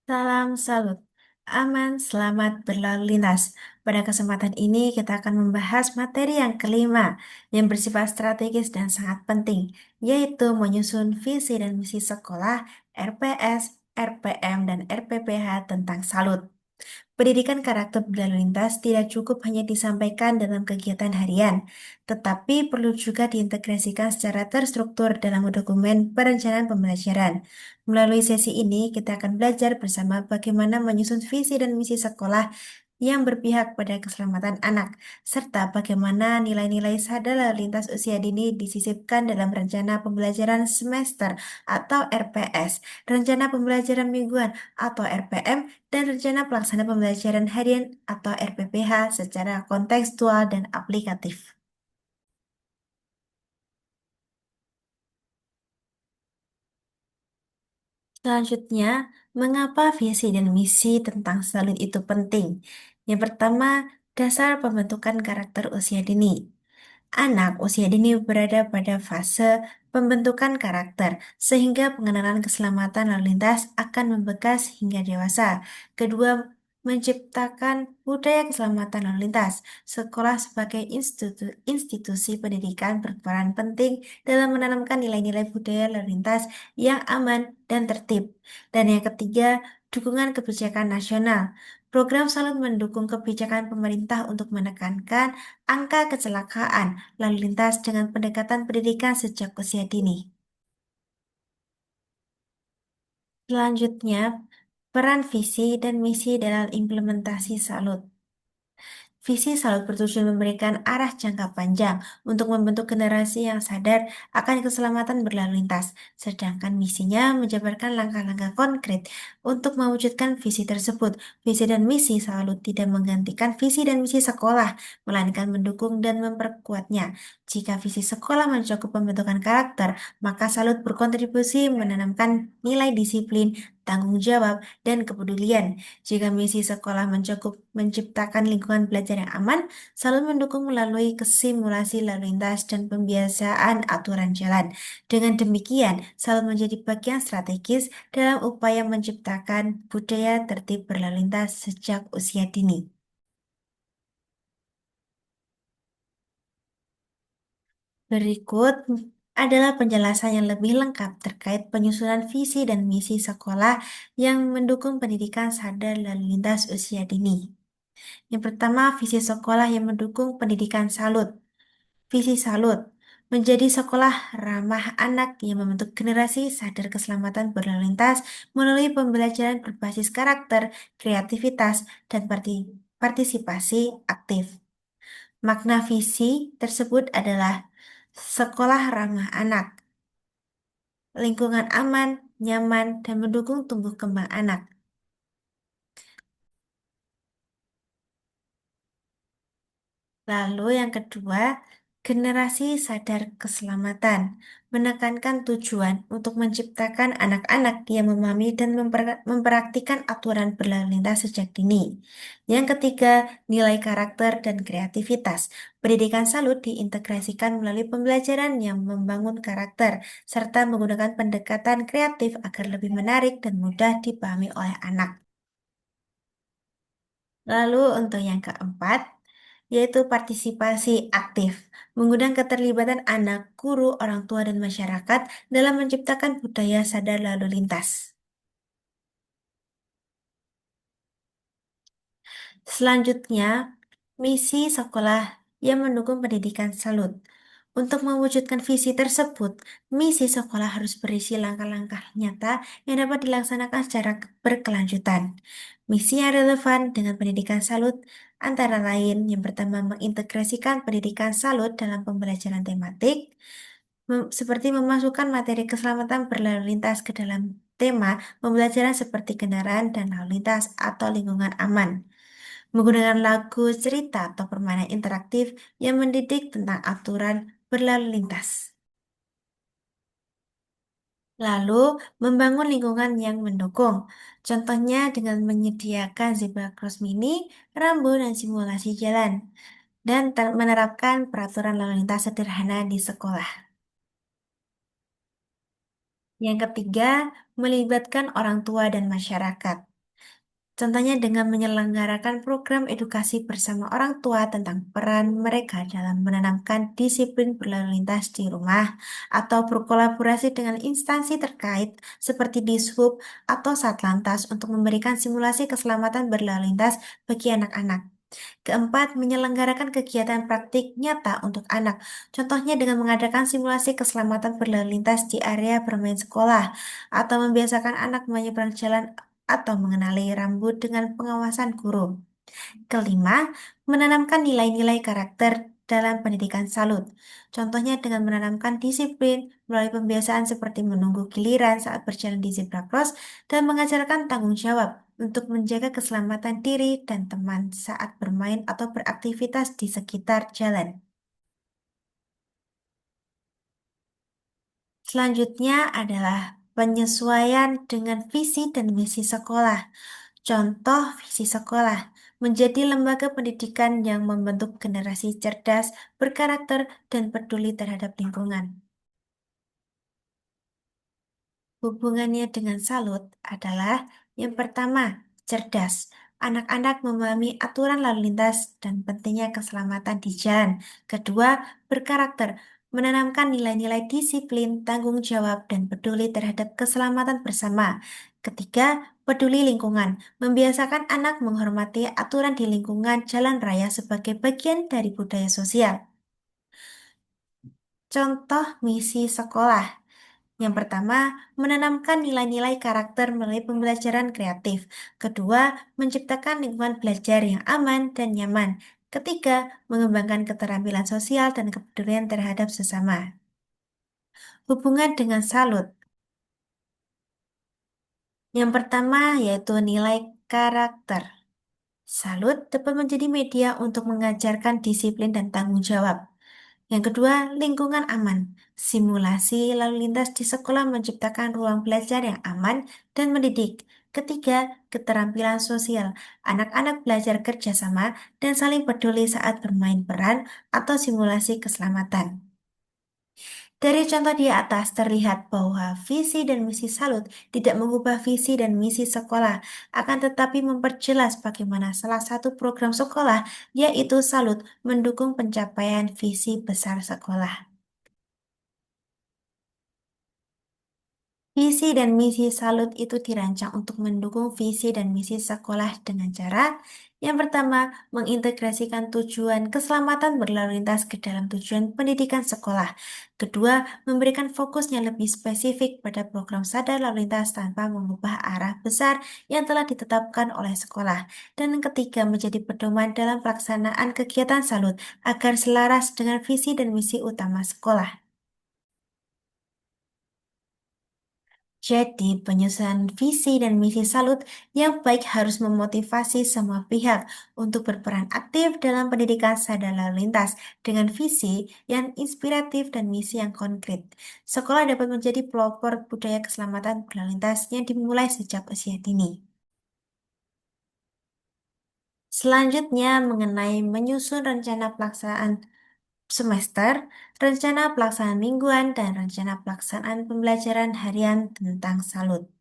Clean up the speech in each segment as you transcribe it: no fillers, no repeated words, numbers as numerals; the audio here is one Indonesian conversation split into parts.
Salam salut, aman, selamat berlalu lintas. Pada kesempatan ini kita akan membahas materi yang kelima yang bersifat strategis dan sangat penting, yaitu menyusun visi dan misi sekolah, RPS, RPM, dan RPPH tentang salut. Pendidikan karakter berlalu lintas tidak cukup hanya disampaikan dalam kegiatan harian, tetapi perlu juga diintegrasikan secara terstruktur dalam dokumen perencanaan pembelajaran. Melalui sesi ini, kita akan belajar bersama bagaimana menyusun visi dan misi sekolah yang berpihak pada keselamatan anak, serta bagaimana nilai-nilai sadar lalu lintas usia dini disisipkan dalam rencana pembelajaran semester atau RPS, rencana pembelajaran mingguan atau RPM, dan rencana pelaksana pembelajaran harian atau RPPH secara kontekstual dan aplikatif. Selanjutnya, mengapa visi dan misi tentang salut itu penting? Yang pertama, dasar pembentukan karakter usia dini. Anak usia dini berada pada fase pembentukan karakter, sehingga pengenalan keselamatan lalu lintas akan membekas hingga dewasa. Kedua, menciptakan budaya keselamatan lalu lintas. Sekolah sebagai institusi pendidikan berperan penting dalam menanamkan nilai-nilai budaya lalu lintas yang aman dan tertib. Dan yang ketiga, dukungan kebijakan nasional. Program selalu mendukung kebijakan pemerintah untuk menekankan angka kecelakaan lalu lintas dengan pendekatan pendidikan sejak usia dini. Selanjutnya, peran visi dan misi dalam implementasi salut. Visi selalu bertujuan memberikan arah jangka panjang untuk membentuk generasi yang sadar akan keselamatan berlalu lintas, sedangkan misinya menjabarkan langkah-langkah konkret untuk mewujudkan visi tersebut. Visi dan misi selalu tidak menggantikan visi dan misi sekolah, melainkan mendukung dan memperkuatnya. Jika visi sekolah mencakup pembentukan karakter, maka salut berkontribusi menanamkan nilai disiplin, tanggung jawab, dan kepedulian. Jika misi sekolah mencakup menciptakan lingkungan belajar yang aman, selalu mendukung melalui kesimulasi lalu lintas dan pembiasaan aturan jalan. Dengan demikian, selalu menjadi bagian strategis dalam upaya menciptakan budaya tertib berlalu lintas sejak usia dini. Berikut adalah penjelasan yang lebih lengkap terkait penyusunan visi dan misi sekolah yang mendukung pendidikan sadar lalu lintas usia dini. Yang pertama, visi sekolah yang mendukung pendidikan salut. Visi salut menjadi sekolah ramah anak yang membentuk generasi sadar keselamatan berlalu lintas melalui pembelajaran berbasis karakter, kreativitas, dan partisipasi aktif. Makna visi tersebut adalah sekolah ramah anak, lingkungan aman, nyaman, dan mendukung tumbuh kembang anak. Lalu yang kedua, generasi sadar keselamatan menekankan tujuan untuk menciptakan anak-anak yang memahami dan mempraktikkan aturan berlalu lintas sejak dini. Yang ketiga, nilai karakter dan kreativitas. Pendidikan salut diintegrasikan melalui pembelajaran yang membangun karakter serta menggunakan pendekatan kreatif agar lebih menarik dan mudah dipahami oleh anak. Lalu untuk yang keempat, yaitu partisipasi aktif, mengundang keterlibatan anak, guru, orang tua, dan masyarakat dalam menciptakan budaya sadar lalu lintas. Selanjutnya, misi sekolah yang mendukung pendidikan salut. Untuk mewujudkan visi tersebut, misi sekolah harus berisi langkah-langkah nyata yang dapat dilaksanakan secara berkelanjutan. Misi yang relevan dengan pendidikan salut antara lain yang pertama mengintegrasikan pendidikan salut dalam pembelajaran tematik, seperti memasukkan materi keselamatan berlalu lintas ke dalam tema pembelajaran seperti kendaraan dan lalu lintas atau lingkungan aman. Menggunakan lagu, cerita, atau permainan interaktif yang mendidik tentang aturan berlalu lintas. Lalu, membangun lingkungan yang mendukung. Contohnya dengan menyediakan zebra cross mini, rambu, dan simulasi jalan. Dan menerapkan peraturan lalu lintas sederhana di sekolah. Yang ketiga, melibatkan orang tua dan masyarakat. Contohnya dengan menyelenggarakan program edukasi bersama orang tua tentang peran mereka dalam menanamkan disiplin berlalu lintas di rumah, atau berkolaborasi dengan instansi terkait seperti Dishub atau Satlantas untuk memberikan simulasi keselamatan berlalu lintas bagi anak-anak. Keempat, menyelenggarakan kegiatan praktik nyata untuk anak. Contohnya dengan mengadakan simulasi keselamatan berlalu lintas di area bermain sekolah, atau membiasakan anak menyeberang jalan atau mengenali rambut dengan pengawasan guru. Kelima, menanamkan nilai-nilai karakter dalam pendidikan salut. Contohnya dengan menanamkan disiplin melalui pembiasaan seperti menunggu giliran saat berjalan di zebra cross dan mengajarkan tanggung jawab untuk menjaga keselamatan diri dan teman saat bermain atau beraktivitas di sekitar jalan. Selanjutnya adalah penyesuaian dengan visi dan misi sekolah. Contoh visi sekolah menjadi lembaga pendidikan yang membentuk generasi cerdas, berkarakter, dan peduli terhadap lingkungan. Hubungannya dengan salut adalah yang pertama, cerdas. Anak-anak memahami aturan lalu lintas dan pentingnya keselamatan di jalan. Kedua, berkarakter. Menanamkan nilai-nilai disiplin, tanggung jawab, dan peduli terhadap keselamatan bersama. Ketiga, peduli lingkungan. Membiasakan anak menghormati aturan di lingkungan jalan raya sebagai bagian dari budaya sosial. Contoh misi sekolah. Yang pertama, menanamkan nilai-nilai karakter melalui pembelajaran kreatif. Kedua, menciptakan lingkungan belajar yang aman dan nyaman. Ketiga, mengembangkan keterampilan sosial dan kepedulian terhadap sesama. Hubungan dengan salut. Yang pertama yaitu nilai karakter. Salut dapat menjadi media untuk mengajarkan disiplin dan tanggung jawab. Yang kedua, lingkungan aman. Simulasi lalu lintas di sekolah menciptakan ruang belajar yang aman dan mendidik. Ketiga, keterampilan sosial. Anak-anak belajar kerjasama dan saling peduli saat bermain peran atau simulasi keselamatan. Dari contoh di atas terlihat bahwa visi dan misi Salut tidak mengubah visi dan misi sekolah, akan tetapi memperjelas bagaimana salah satu program sekolah, yaitu Salut, mendukung pencapaian visi besar sekolah. Visi dan misi Salut itu dirancang untuk mendukung visi dan misi sekolah dengan cara yang pertama, mengintegrasikan tujuan keselamatan berlalu lintas ke dalam tujuan pendidikan sekolah. Kedua, memberikan fokusnya lebih spesifik pada program sadar lalu lintas tanpa mengubah arah besar yang telah ditetapkan oleh sekolah. Dan yang ketiga, menjadi pedoman dalam pelaksanaan kegiatan Salut agar selaras dengan visi dan misi utama sekolah. Jadi, penyusunan visi dan misi Salut yang baik harus memotivasi semua pihak untuk berperan aktif dalam pendidikan sadar lalu lintas dengan visi yang inspiratif dan misi yang konkret. Sekolah dapat menjadi pelopor budaya keselamatan berlalu lintas yang dimulai sejak usia dini. Selanjutnya, mengenai menyusun rencana pelaksanaan semester, rencana pelaksanaan mingguan, dan rencana pelaksanaan pembelajaran harian tentang Salut.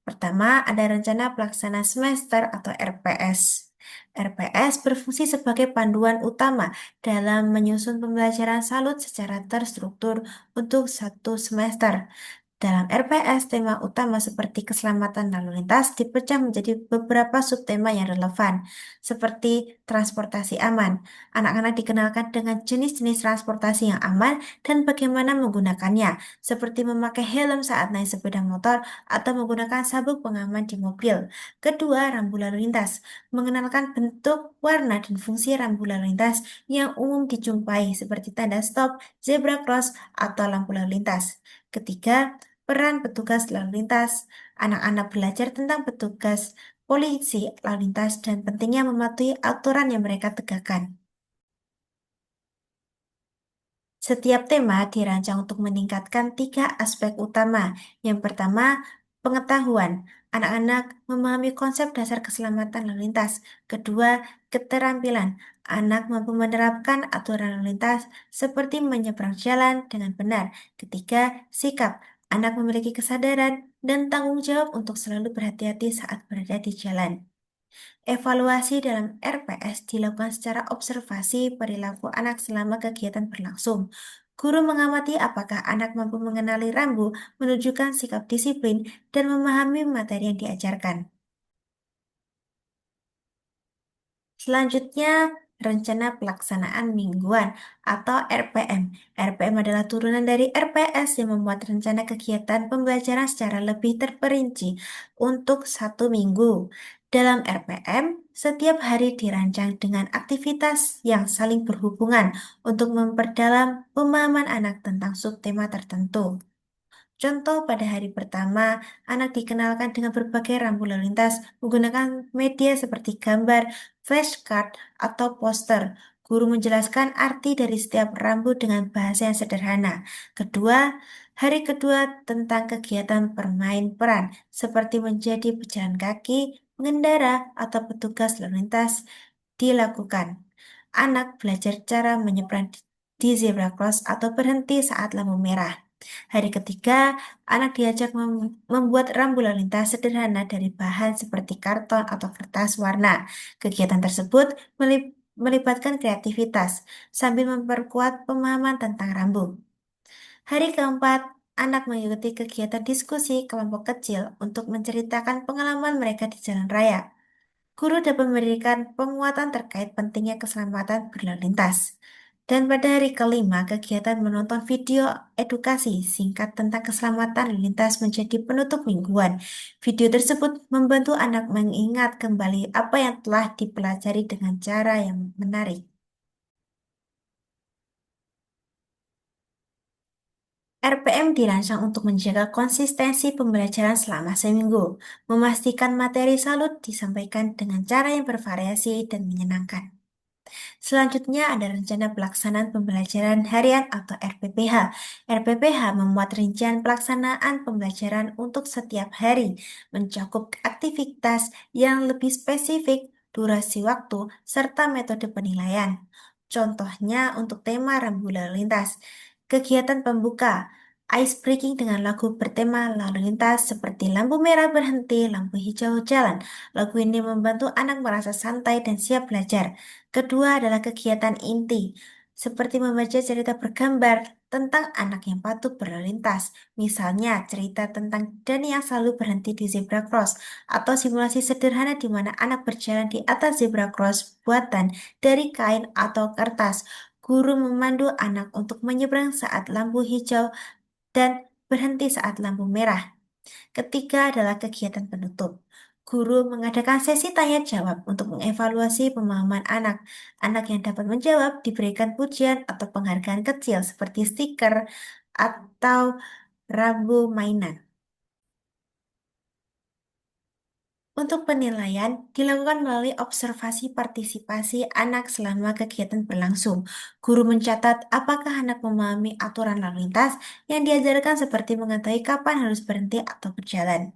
Pertama, ada rencana pelaksana semester atau RPS. RPS berfungsi sebagai panduan utama dalam menyusun pembelajaran salut secara terstruktur untuk satu semester. Dalam RPS, tema utama seperti keselamatan lalu lintas dipecah menjadi beberapa subtema yang relevan, seperti transportasi aman. Anak-anak dikenalkan dengan jenis-jenis transportasi yang aman dan bagaimana menggunakannya, seperti memakai helm saat naik sepeda motor atau menggunakan sabuk pengaman di mobil. Kedua, rambu lalu lintas, mengenalkan bentuk, warna, dan fungsi rambu lalu lintas yang umum dijumpai, seperti tanda stop, zebra cross, atau lampu lalu lintas. Ketiga, peran petugas lalu lintas. Anak-anak belajar tentang petugas, polisi, lalu lintas, dan pentingnya mematuhi aturan yang mereka tegakkan. Setiap tema dirancang untuk meningkatkan tiga aspek utama. Yang pertama, pengetahuan. Anak-anak memahami konsep dasar keselamatan lalu lintas. Kedua, keterampilan. Anak mampu menerapkan aturan lalu lintas seperti menyeberang jalan dengan benar. Ketiga, sikap. Anak memiliki kesadaran dan tanggung jawab untuk selalu berhati-hati saat berada di jalan. Evaluasi dalam RPS dilakukan secara observasi perilaku anak selama kegiatan berlangsung. Guru mengamati apakah anak mampu mengenali rambu, menunjukkan sikap disiplin, dan memahami materi yang diajarkan. Selanjutnya, rencana pelaksanaan mingguan atau RPM. RPM adalah turunan dari RPS yang membuat rencana kegiatan pembelajaran secara lebih terperinci untuk 1 minggu. Dalam RPM, setiap hari dirancang dengan aktivitas yang saling berhubungan untuk memperdalam pemahaman anak tentang subtema tertentu. Contoh pada hari pertama, anak dikenalkan dengan berbagai rambu lalu lintas menggunakan media seperti gambar, flashcard, atau poster. Guru menjelaskan arti dari setiap rambu dengan bahasa yang sederhana. Kedua, hari kedua tentang kegiatan bermain peran, seperti menjadi pejalan kaki, pengendara, atau petugas lalu lintas dilakukan. Anak belajar cara menyeberang di zebra cross atau berhenti saat lampu merah. Hari ketiga, anak diajak membuat rambu lalu lintas sederhana dari bahan seperti karton atau kertas warna. Kegiatan tersebut melibatkan kreativitas sambil memperkuat pemahaman tentang rambu. Hari keempat, anak mengikuti kegiatan diskusi kelompok kecil untuk menceritakan pengalaman mereka di jalan raya. Guru dapat memberikan penguatan terkait pentingnya keselamatan berlalu lintas. Dan pada hari kelima, kegiatan menonton video edukasi singkat tentang keselamatan lalu lintas menjadi penutup mingguan. Video tersebut membantu anak mengingat kembali apa yang telah dipelajari dengan cara yang menarik. RPM dirancang untuk menjaga konsistensi pembelajaran selama seminggu, memastikan materi salut disampaikan dengan cara yang bervariasi dan menyenangkan. Selanjutnya ada rencana pelaksanaan pembelajaran harian atau RPPH. RPPH memuat rincian pelaksanaan pembelajaran untuk setiap hari, mencakup aktivitas yang lebih spesifik, durasi waktu, serta metode penilaian. Contohnya untuk tema rambu lalu lintas, kegiatan pembuka, ice breaking dengan lagu bertema lalu lintas seperti lampu merah berhenti, lampu hijau jalan. Lagu ini membantu anak merasa santai dan siap belajar. Kedua adalah kegiatan inti, seperti membaca cerita bergambar tentang anak yang patuh berlalu lintas. Misalnya, cerita tentang Dani yang selalu berhenti di zebra cross, atau simulasi sederhana di mana anak berjalan di atas zebra cross buatan dari kain atau kertas. Guru memandu anak untuk menyeberang saat lampu hijau dan berhenti saat lampu merah. Ketiga adalah kegiatan penutup. Guru mengadakan sesi tanya jawab untuk mengevaluasi pemahaman anak. Anak yang dapat menjawab diberikan pujian atau penghargaan kecil seperti stiker atau rambu mainan. Untuk penilaian dilakukan melalui observasi partisipasi anak selama kegiatan berlangsung. Guru mencatat apakah anak memahami aturan lalu lintas yang diajarkan seperti mengetahui kapan harus berhenti atau berjalan.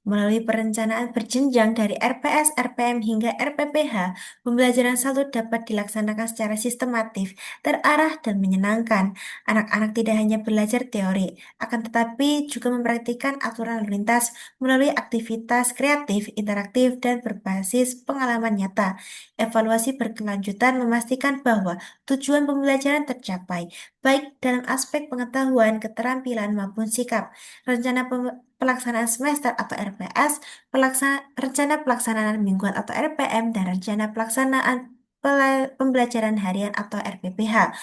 Melalui perencanaan berjenjang dari RPS, RPM hingga RPPH, pembelajaran salut dapat dilaksanakan secara sistematif, terarah, dan menyenangkan. Anak-anak tidak hanya belajar teori, akan tetapi juga mempraktikkan aturan lalu lintas melalui aktivitas kreatif, interaktif, dan berbasis pengalaman nyata. Evaluasi berkelanjutan memastikan bahwa tujuan pembelajaran tercapai, baik dalam aspek pengetahuan, keterampilan, maupun sikap. Rencana pelaksanaan semester atau RPS, rencana pelaksanaan mingguan atau RPM, dan rencana pelaksanaan pembelajaran harian atau RPPH.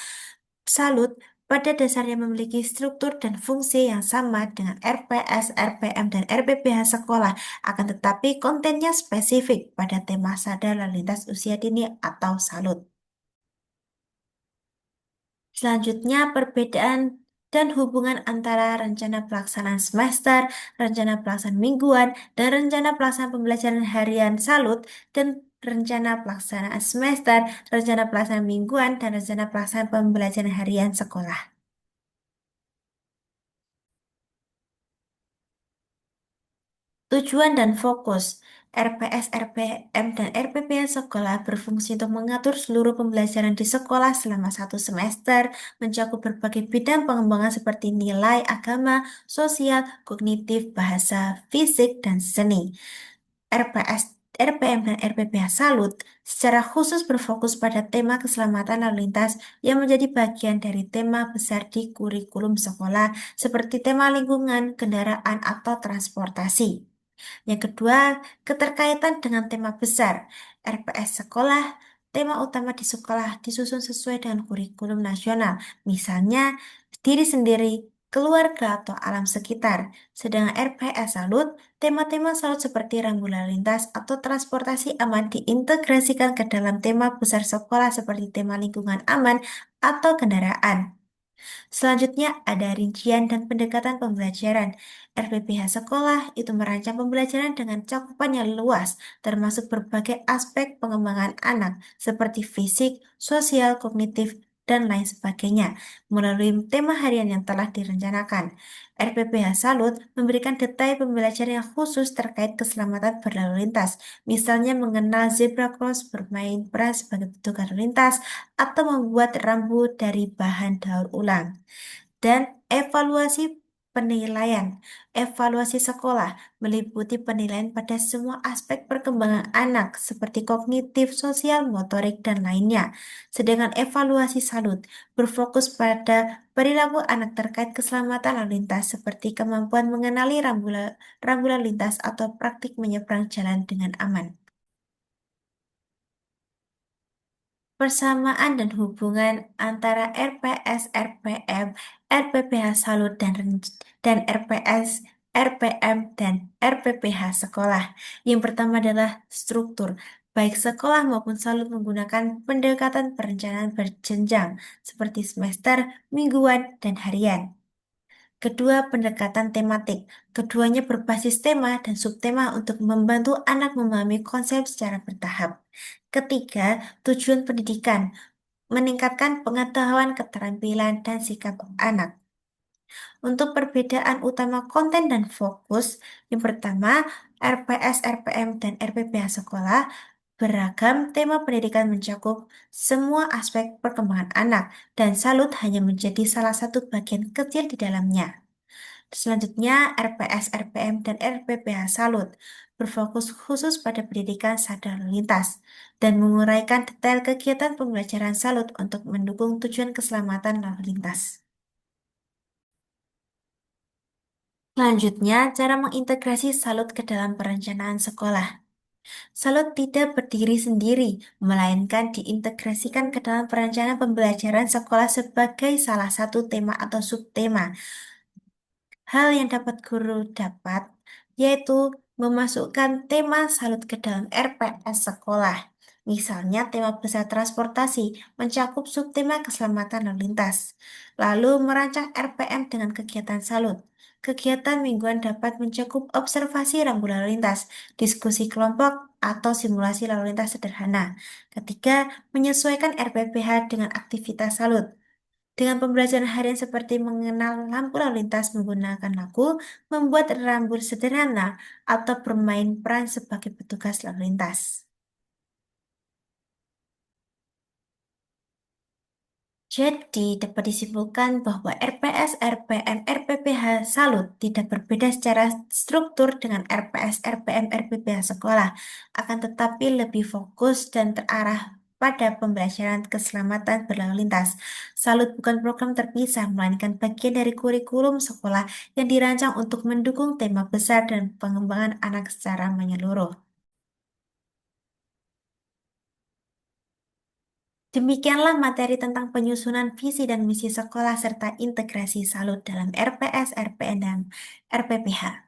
Salut pada dasarnya memiliki struktur dan fungsi yang sama dengan RPS, RPM, dan RPPH sekolah, akan tetapi kontennya spesifik pada tema sadar lalu lintas usia dini atau salut. Selanjutnya, perbedaan dan hubungan antara rencana pelaksanaan semester, rencana pelaksanaan mingguan, dan rencana pelaksanaan pembelajaran harian salut, dan rencana pelaksanaan semester, rencana pelaksanaan mingguan, dan rencana pelaksanaan pembelajaran harian sekolah. Tujuan dan fokus. RPS, RPM, dan RPPA sekolah berfungsi untuk mengatur seluruh pembelajaran di sekolah selama satu semester, mencakup berbagai bidang pengembangan seperti nilai, agama, sosial, kognitif, bahasa, fisik, dan seni. RPS, RPM, dan RPPH Salut secara khusus berfokus pada tema keselamatan lalu lintas yang menjadi bagian dari tema besar di kurikulum sekolah, seperti tema lingkungan, kendaraan, atau transportasi. Yang kedua, keterkaitan dengan tema besar. RPS sekolah, tema utama di sekolah disusun sesuai dengan kurikulum nasional. Misalnya, diri sendiri, keluarga, atau alam sekitar. Sedangkan RPS Salut, tema-tema salut seperti rambu lalu lintas atau transportasi aman diintegrasikan ke dalam tema besar sekolah seperti tema lingkungan aman atau kendaraan. Selanjutnya ada rincian dan pendekatan pembelajaran. RPPH sekolah itu merancang pembelajaran dengan cakupan yang luas, termasuk berbagai aspek pengembangan anak, seperti fisik, sosial, kognitif, dan lain sebagainya, melalui tema harian yang telah direncanakan. RPPH Salut memberikan detail pembelajaran yang khusus terkait keselamatan berlalu lintas, misalnya mengenal zebra cross, bermain peran sebagai petugas lalu lintas, atau membuat rambu dari bahan daur ulang dan evaluasi penilaian. Evaluasi sekolah meliputi penilaian pada semua aspek perkembangan anak seperti kognitif, sosial, motorik, dan lainnya. Sedangkan evaluasi salut berfokus pada perilaku anak terkait keselamatan lalu lintas seperti kemampuan mengenali rambu lalu lintas atau praktik menyeberang jalan dengan aman. Persamaan dan hubungan antara RPS, RPM, RPPH Salut dan RPS, RPM, dan RPPH sekolah. Yang pertama adalah struktur. Baik sekolah maupun salut menggunakan pendekatan perencanaan berjenjang seperti semester, mingguan, dan harian. Kedua, pendekatan tematik. Keduanya berbasis tema dan subtema untuk membantu anak memahami konsep secara bertahap. Ketiga, tujuan pendidikan meningkatkan pengetahuan, keterampilan, dan sikap anak. Untuk perbedaan utama konten dan fokus, yang pertama, RPS, RPM, dan RPPH sekolah beragam tema pendidikan mencakup semua aspek perkembangan anak, dan salut hanya menjadi salah satu bagian kecil di dalamnya. Selanjutnya, RPS, RPM, dan RPPH Salut berfokus khusus pada pendidikan sadar lintas dan menguraikan detail kegiatan pembelajaran Salut untuk mendukung tujuan keselamatan lalu lintas. Selanjutnya, cara mengintegrasi Salut ke dalam perencanaan sekolah. Salut tidak berdiri sendiri, melainkan diintegrasikan ke dalam perencanaan pembelajaran sekolah sebagai salah satu tema atau subtema. Hal yang dapat guru dapat yaitu memasukkan tema salut ke dalam RPS sekolah. Misalnya tema besar transportasi mencakup subtema keselamatan lalu lintas. Lalu merancang RPM dengan kegiatan salut. Kegiatan mingguan dapat mencakup observasi rambu lalu lintas, diskusi kelompok, atau simulasi lalu lintas sederhana. Ketiga, menyesuaikan RPPH dengan aktivitas salut. Dengan pembelajaran harian seperti mengenal lampu lalu lintas menggunakan lagu, membuat rambut sederhana, atau bermain peran sebagai petugas lalu lintas. Jadi, dapat disimpulkan bahwa RPS, RPM, RPPH Salut tidak berbeda secara struktur dengan RPS, RPM, RPPH sekolah, akan tetapi lebih fokus dan terarah pada pembelajaran keselamatan berlalu lintas. Salut bukan program terpisah, melainkan bagian dari kurikulum sekolah yang dirancang untuk mendukung tema besar dan pengembangan anak secara menyeluruh. Demikianlah materi tentang penyusunan visi dan misi sekolah serta integrasi salut dalam RPS, RPN, dan RPPH.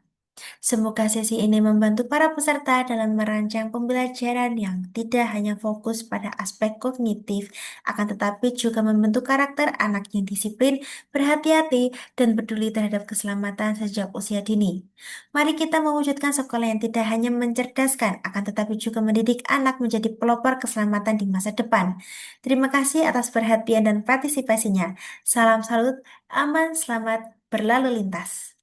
Semoga sesi ini membantu para peserta dalam merancang pembelajaran yang tidak hanya fokus pada aspek kognitif, akan tetapi juga membentuk karakter anak yang disiplin, berhati-hati, dan peduli terhadap keselamatan sejak usia dini. Mari kita mewujudkan sekolah yang tidak hanya mencerdaskan, akan tetapi juga mendidik anak menjadi pelopor keselamatan di masa depan. Terima kasih atas perhatian dan partisipasinya. Salam salut, aman, selamat, berlalu lintas.